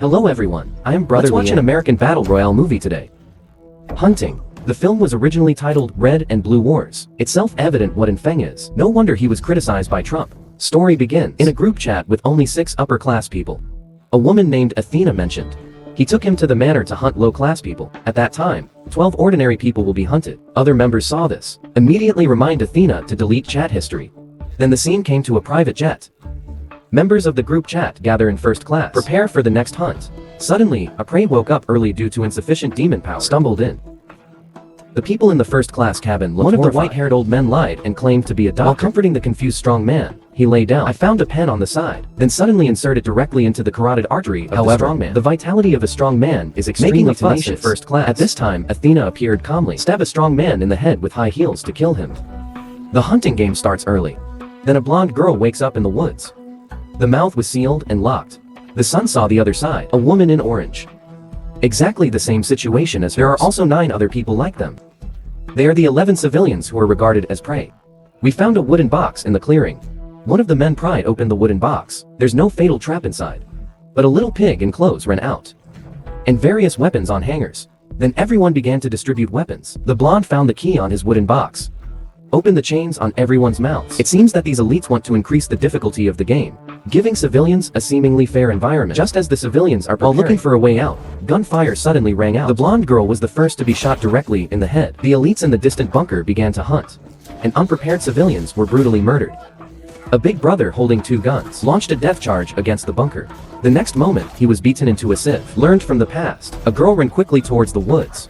Hello everyone, I am Brother Let's watch an American Battle Royale movie today. Hunting. The film was originally titled Red and Blue Wars. It's self-evident what Infeng is. No wonder he was criticized by Trump. Story begins in a group chat with only 6 upper-class people. A woman named Athena mentioned. He took him to the manor to hunt low-class people. At that time, 12 ordinary people will be hunted. Other members saw this. Immediately remind Athena to delete chat history. Then the scene came to a private jet. Members of the group chat gather in first class, prepare for the next hunt. Suddenly, a prey woke up early due to insufficient demon power, stumbled in. The people in the first class cabin looked horrified. One of the white-haired old men lied and claimed to be a doctor. While comforting the confused strong man, he lay down. I found a pen on the side, then suddenly insert it directly into the carotid artery of the strong man. The vitality of a strong man is extremely tenacious in first class. At this time, Athena appeared calmly, stab a strong man in the head with high heels to kill him. The hunting game starts early. Then a blonde girl wakes up in the woods. The mouth was sealed and locked. The son saw the other side, a woman in orange. Exactly the same situation as hers. There are also 9 other people like them. They are the 11 civilians who are regarded as prey. We found a wooden box in the clearing. One of the men pried open the wooden box. There's no fatal trap inside. But a little pig and clothes ran out. And various weapons on hangers. Then everyone began to distribute weapons. The blonde found the key on his wooden box. Open the chains on everyone's mouths. It seems that these elites want to increase the difficulty of the game, giving civilians a seemingly fair environment. Just as the civilians are while looking for a way out, gunfire suddenly rang out. The blonde girl was the first to be shot directly in the head. The elites in the distant bunker began to hunt, and unprepared civilians were brutally murdered. A big brother holding 2 guns launched a death charge against the bunker. The next moment, he was beaten into a sieve. Learned from the past, a girl ran quickly towards the woods,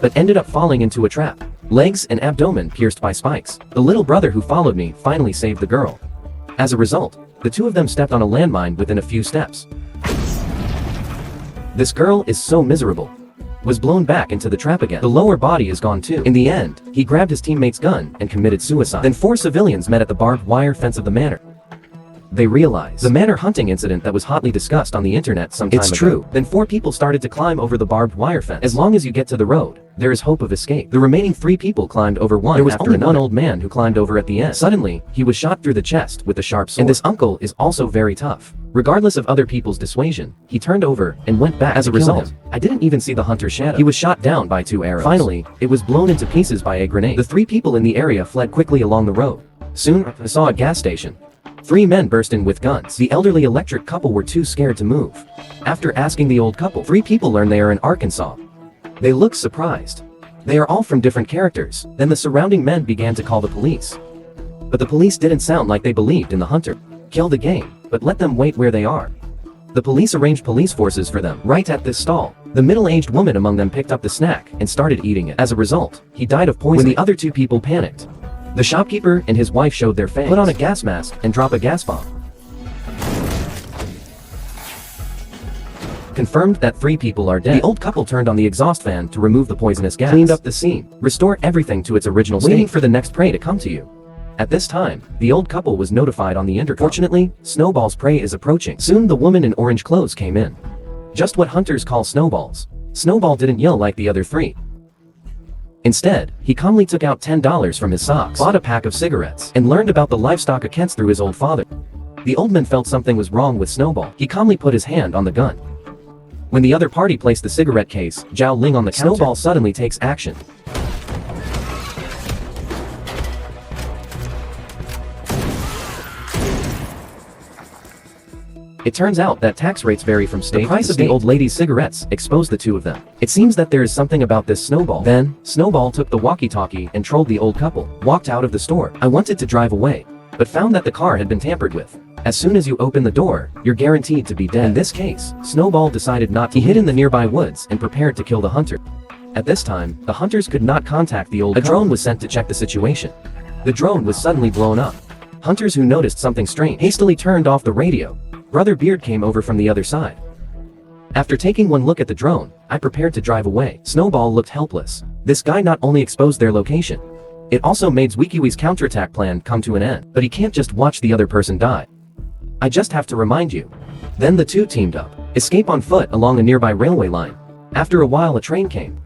but ended up falling into a trap. Legs and abdomen pierced by spikes. The little brother who followed me finally saved the girl. As a result, the 2 of them stepped on a landmine within a few steps. This girl is so miserable. Was blown back into the trap again. The lower body is gone too. In the end, he grabbed his teammate's gun and committed suicide. Then 4 civilians met at the barbed wire fence of the manor. They realized the manor hunting incident that was hotly discussed on the internet some time ago. It's true. Then 4 people started to climb over the barbed wire fence. As long as you get to the road, there is hope of escape. The remaining 3 people climbed over one. There was only one old man who climbed over at the end. Suddenly, he was shot through the chest with a sharp sword. And this uncle is also very tough. Regardless of other people's dissuasion, he turned over and went back. As a result, I didn't even see the hunter's shadow. He was shot down by 2 arrows. Finally, it was blown into pieces by a grenade. The 3 people in the area fled quickly along the road. Soon, I saw a gas station. 3 men burst in with guns. The elderly electric couple were too scared to move. After asking the old couple, 3 people learned they are in Arkansas. They looked surprised. They are all from different characters. Then the surrounding men began to call the police. But the police didn't sound like they believed in the hunter. Kill the game, but let them wait where they are. The police arranged police forces for them. Right at this stall, the middle-aged woman among them picked up the snack and started eating it. As a result, he died of poison. When the other 2 people panicked, the shopkeeper and his wife showed their fangs, put on a gas mask, and drop a gas bomb. Confirmed that 3 people are dead. The old couple turned on the exhaust fan to remove the poisonous gas, cleaned up the scene, restore everything to its original state, waiting for the next prey to come to you. At this time, the old couple was notified on the intercom. Fortunately, Snowball's prey is approaching. Soon the woman in orange clothes came in. Just what hunters call snowballs. Snowball didn't yell like the other 3. Instead, he calmly took out $10 from his socks, bought a pack of cigarettes, and learned about the livestock accounts through his old father. The old man felt something was wrong with Snowball. He calmly put his hand on the gun. When the other party placed the cigarette case, Zhao Ling on the counter, Snowball suddenly takes action. It turns out that tax rates vary from state to state. The price of the old lady's cigarettes exposed the 2 of them. It seems that there is something about this Snowball. Then, Snowball took the walkie-talkie and trolled the old couple, walked out of the store. I wanted to drive away, but found that the car had been tampered with. As soon as you open the door, you're guaranteed to be dead. In this case, Snowball decided not to. He hid in the nearby woods and prepared to kill the hunter. At this time, the hunters could not contact the old couple. A drone was sent to check the situation. The drone was suddenly blown up. Hunters who noticed something strange hastily turned off the radio. Brother Beard came over from the other side. After taking one look at the drone, I prepared to drive away. Snowball looked helpless. This guy not only exposed their location, it also made Zwikiwi's counterattack plan come to an end. But he can't just watch the other person die. I just have to remind you. Then the 2 teamed up, escape on foot along a nearby railway line. After a while a train came.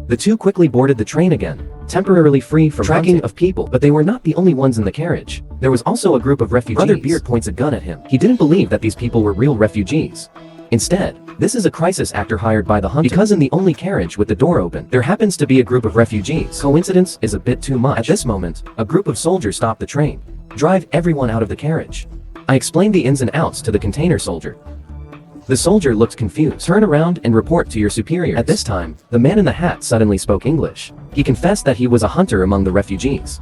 The 2 quickly boarded the train again, temporarily free from tracking of people, but they were not the only ones in the carriage. There was also a group of refugees. Brother Beard points a gun at him. He didn't believe that these people were real refugees. Instead, this is a crisis actor hired by the hunter. Because in the only carriage with the door open, there happens to be a group of refugees. Coincidence is a bit too much. At this moment, a group of soldiers stop the train. Drive everyone out of the carriage. I explained the ins and outs to the container soldier. The soldier looked confused. Turn around and report to your superiors. At this time, the man in the hat suddenly spoke English. He confessed that he was a hunter among the refugees.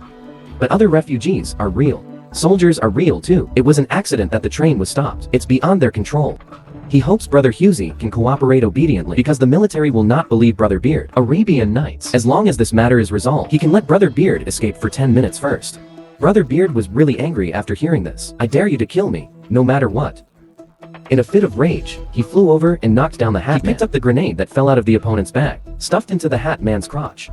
But other refugees are real. Soldiers are real too. It was an accident that the train was stopped. It's beyond their control. He hopes Brother Husey can cooperate obediently because the military will not believe Brother Beard. Arabian Nights. As long as this matter is resolved, he can let Brother Beard escape for 10 minutes first. Brother Beard was really angry after hearing this. I dare you to kill me, no matter what. In a fit of rage, he flew over and knocked down the hat man. He picked up the grenade that fell out of the opponent's bag, stuffed into the hat man's crotch.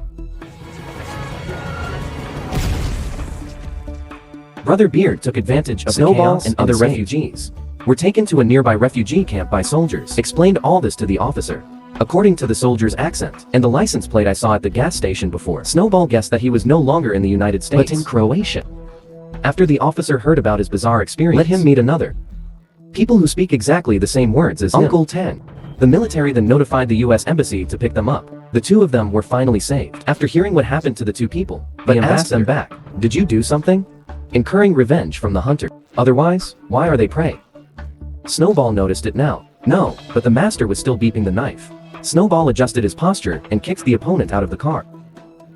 Brother Beard took advantage of Snowball and other refugees. Were taken to a nearby refugee camp by soldiers. Explained all this to the officer. According to the soldier's accent and the license plate I saw at the gas station before, Snowball guessed that he was no longer in the United States, but in Croatia. After the officer heard about his bizarre experience, let him meet another. People who speak exactly the same words as Uncle Tang. The military then notified the US Embassy to pick them up. The two of them were finally saved. After hearing what happened to the two people, but asked them back, did you do something? Incurring revenge from the hunter. Otherwise, why are they prey? Snowball noticed it now. No, but the master was still beeping the knife. Snowball adjusted his posture and kicked the opponent out of the car.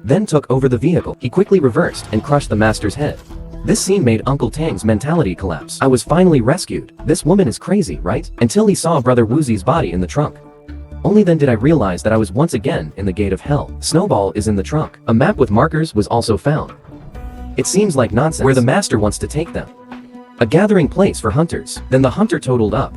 Then took over the vehicle. He quickly reversed and crushed the master's head. This scene made Uncle Tang's mentality collapse. I was finally rescued. This woman is crazy, right? Until he saw Brother Woozy's body in the trunk. Only then did I realize that I was once again in the gate of hell. Snowball is in the trunk. A map with markers was also found. It seems like nonsense. Where the master wants to take them. A gathering place for hunters. Then the hunter totaled up.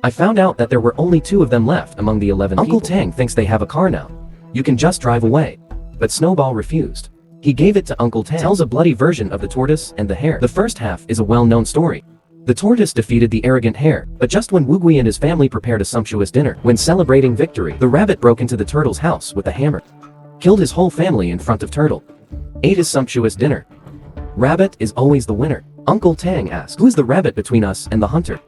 I found out that there were only 2 of them left among the 11 people. Uncle Tang thinks they have a car now. You can just drive away. But Snowball refused. He gave it to Uncle Tang. Tells a bloody version of the tortoise and the hare. The first half is a well-known story. The tortoise defeated the arrogant hare, but just when Woogwee and his family prepared a sumptuous dinner, when celebrating victory, the rabbit broke into the turtle's house with a hammer. Killed his whole family in front of Turtle. Ate his sumptuous dinner. Rabbit is always the winner. Uncle Tang asked, who is the rabbit between us and the hunter?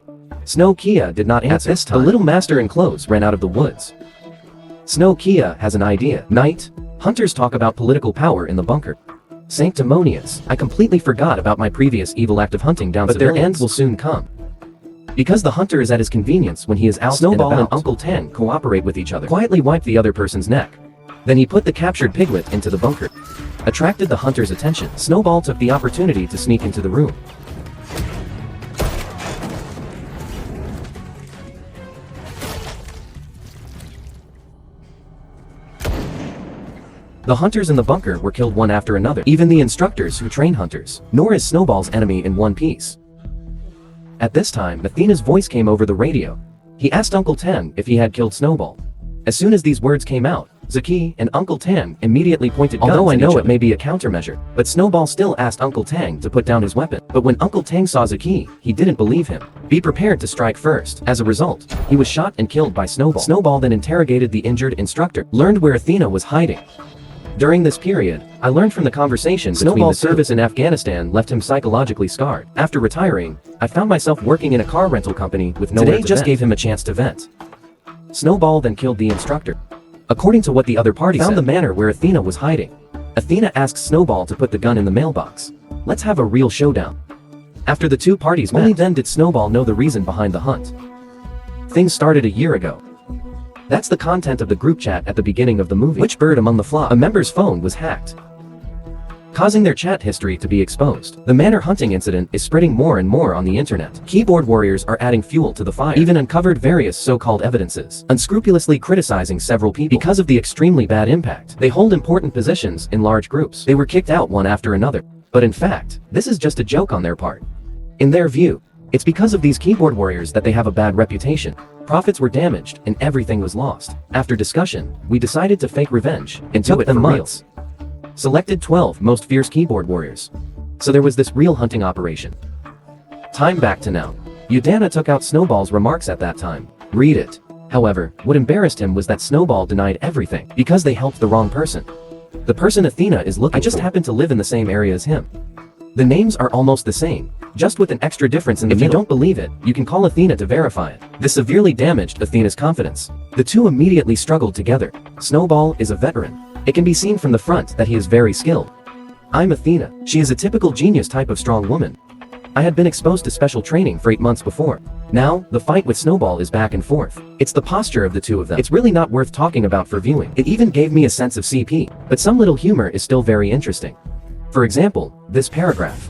Snow Kia did not answer. At this time, the little master in clothes ran out of the woods. Snow Kia has an idea. Night, hunters talk about political power in the bunker. Sanctimonious. I completely forgot about my previous evil act of hunting down civilians. But their end will soon come. Because the hunter is at his convenience when he is out Snowball and Uncle Tang cooperate with each other. Quietly wiped the other person's neck. Then he put the captured piglet into the bunker. Attracted the hunter's attention. Snowball took the opportunity to sneak into the room. The hunters in the bunker were killed one after another, even the instructors who train hunters. Nor is Snowball's enemy in one piece. At this time, Athena's voice came over the radio. He asked Uncle Tang if he had killed Snowball. As soon as these words came out, Zaki and Uncle Tang immediately pointed guns. Although I know it may be a countermeasure, but Snowball still asked Uncle Tang to put down his weapon. But when Uncle Tang saw Zaki, he didn't believe him. Be prepared to strike first. As a result, he was shot and killed by Snowball. Snowball then interrogated the injured instructor, learned where Athena was hiding. During this period, I learned from the conversation Snowball's service in Afghanistan left him psychologically scarred. After retiring, I found myself working in a car rental company with nowhere to vent. Today just gave him a chance to vent. Snowball then killed the instructor. According to what the other party found the manor where Athena was hiding. Athena asked Snowball to put the gun in the mailbox. Let's have a real showdown. After the two parties met, only then did Snowball know the reason behind the hunt. Things started a year ago. That's the content of the group chat at the beginning of the movie. Which bird among the flock? A member's phone was hacked, causing their chat history to be exposed. The manor hunting incident is spreading more and more on the internet. Keyboard warriors are adding fuel to the fire. Even uncovered various so-called evidences, unscrupulously criticizing several people because of the extremely bad impact. They hold important positions in large groups. They were kicked out one after another. But in fact, this is just a joke on their part. In their view, it's because of these keyboard warriors that they have a bad reputation. Profits were damaged and everything was lost. After discussion, we decided to fake revenge and took them months. Selected 12 most fierce keyboard warriors. So there was this real hunting operation. Time back to now. Udana took out Snowball's remarks at that time. Read it. However, what embarrassed him was that Snowball denied everything because they helped the wrong person. The person Athena is looking for. I just happen to live in the same area as him. The names are almost the same, just with an extra difference in the middle. If you don't believe it, you can call Athena to verify it. This severely damaged Athena's confidence. The two immediately struggled together. Snowball is a veteran. It can be seen from the front that he is very skilled. I'm Athena. She is a typical genius type of strong woman. I had been exposed to special training for 8 months before. Now, the fight with Snowball is back and forth. It's the posture of the two of them. It's really not worth talking about for viewing. It even gave me a sense of CP, but some little humor is still very interesting. For example, this paragraph.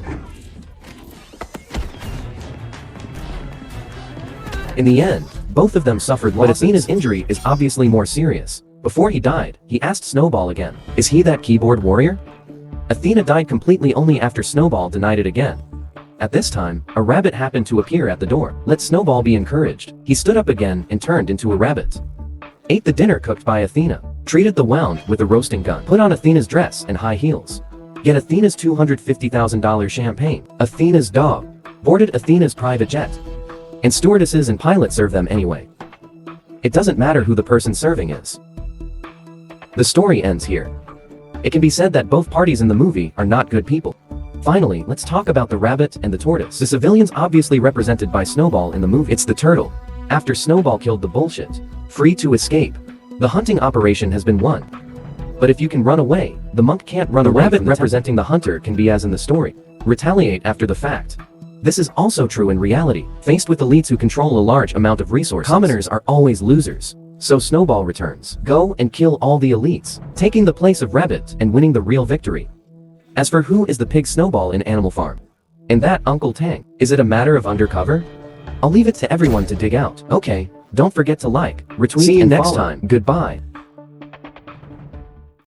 In the end, both of them suffered losses. But Athena's injury is obviously more serious. Before he died, he asked Snowball again, "Is he that keyboard warrior?" Athena died completely only after Snowball denied it again. At this time, a rabbit happened to appear at the door. Let Snowball be encouraged. He stood up again and turned into a rabbit. Ate the dinner cooked by Athena. Treated the wound with a roasting gun. Put on Athena's dress and high heels. Get Athena's $250,000 champagne. Athena's dog. Boarded Athena's private jet. And stewardesses and pilots serve them anyway. It doesn't matter who the person serving is. The story ends here. It can be said that both parties in the movie are not good people. Finally, let's talk about the rabbit and the tortoise. The civilians obviously represented by Snowball in the movie. It's the turtle. After Snowball killed the bullshit. Free to escape. The hunting operation has been won. But if you can run away, the monk can't run away. The rabbit representing the hunter can be as in the story. Retaliate after the fact. This is also true in reality. Faced with elites who control a large amount of resources, commoners are always losers. So Snowball returns. Go and kill all the elites, taking the place of Rabbit and winning the real victory. As for who is the pig Snowball in Animal Farm? And that Uncle Tang, is it a matter of undercover? I'll leave it to everyone to dig out. Okay, don't forget to like, retweet, and follow. See you next time. Goodbye.